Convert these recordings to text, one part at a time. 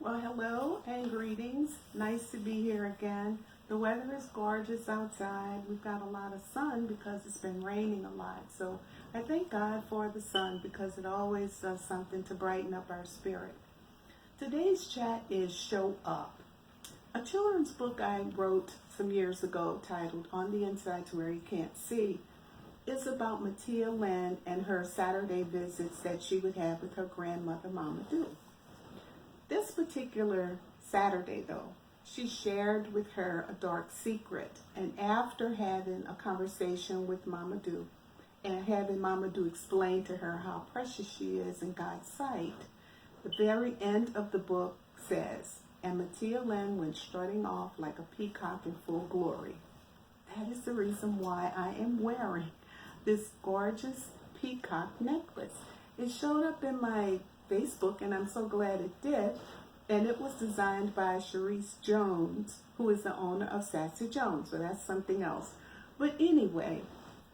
Well, hello and greetings. Nice to be here again. The weather is gorgeous outside. We've got a lot of sun because it's been raining a lot. So I thank God for the sun because it always does something to brighten up our spirit. Today's chat is Show Up. A children's book I wrote some years ago titled On the Inside to Where You Can't See is about Mattia Lynn and her Saturday visits that she would have with her grandmother, Mama Do. This particular Saturday, though, she shared with her a dark secret. And after having a conversation with Mama Do and having Mama Do explain to her how precious she is in God's sight, the very end of the book says, and Mattia Lynn went strutting off like a peacock in full glory. That is the reason why I am wearing this gorgeous peacock necklace. It showed up in my Facebook, and I'm so glad it did. And it was designed by Sharice Jones, who is the owner of Sassy Jones, so that's something else. But anyway,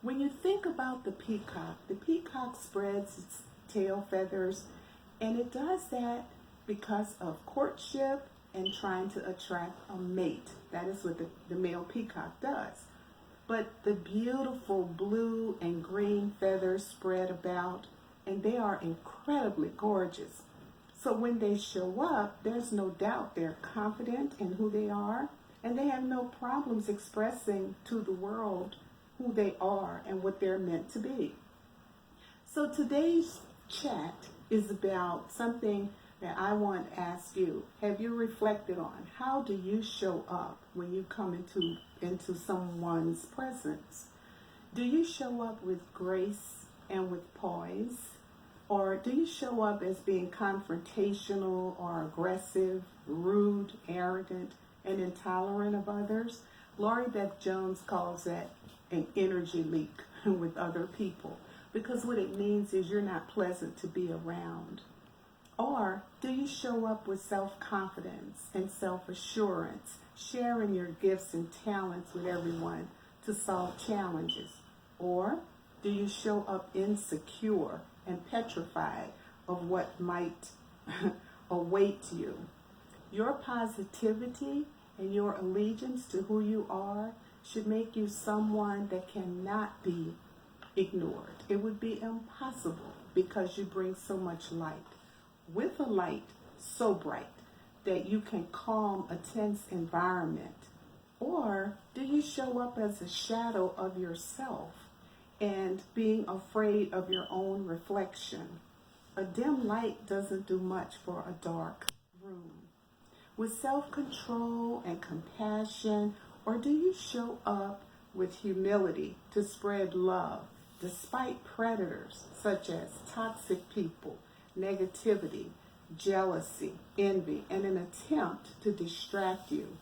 when you think about the peacock spreads its tail feathers, and it does that because of courtship and trying to attract a mate. That is what the male peacock does. But the beautiful blue and green feathers spread about, and they are incredibly gorgeous. So when they show up, there's no doubt they're confident in who they are, and they have no problems expressing to the world who they are and what they're meant to be. So today's chat is about something that I want to ask you. Have you reflected on how do you show up when you come into someone's presence? Do you show up with grace and with poise? Or do you show up as being confrontational or aggressive, rude, arrogant, and intolerant of others? Lori Beth Jones calls that an energy leak with other people, because what it means is you're not pleasant to be around. Or do you show up with self-confidence and self-assurance, sharing your gifts and talents with everyone to solve challenges? Or do you show up insecure and petrified of what might await you? Your positivity and your allegiance to who you are should make you someone that cannot be ignored. It would be impossible because you bring so much light. With a light so bright that you can calm a tense environment? Or do you show up as a shadow of yourself and being afraid of your own reflection? A dim light doesn't do much for a dark room. With self-control and compassion, or do you show up with humility to spread love despite predators such as toxic people, negativity, jealousy, envy, and an attempt to distract you?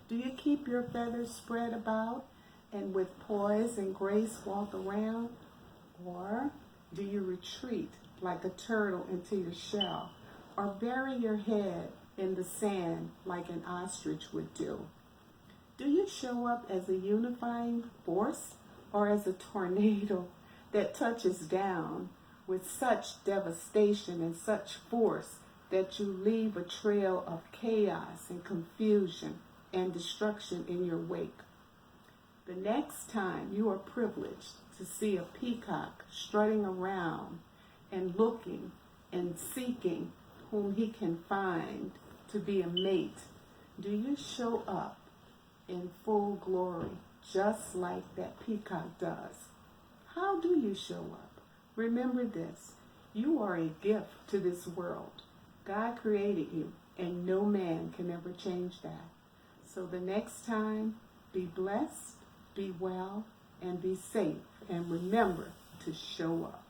Do you keep your feathers spread about and with poise and grace walk around? Or do you retreat like a turtle into your shell, or bury your head in the sand like an ostrich would do? Do you show up as a unifying force, or as a tornado that touches down with such devastation and such force that you leave a trail of chaos and confusion and destruction in your wake? The next time you are privileged to see a peacock strutting around and looking and seeking whom he can find to be a mate, do you show up in full glory just like that peacock does? How do you show up? Remember this: you are a gift to this world. God created you, and no man can ever change that. So the next time, be blessed, be well, and be safe. And remember to show up.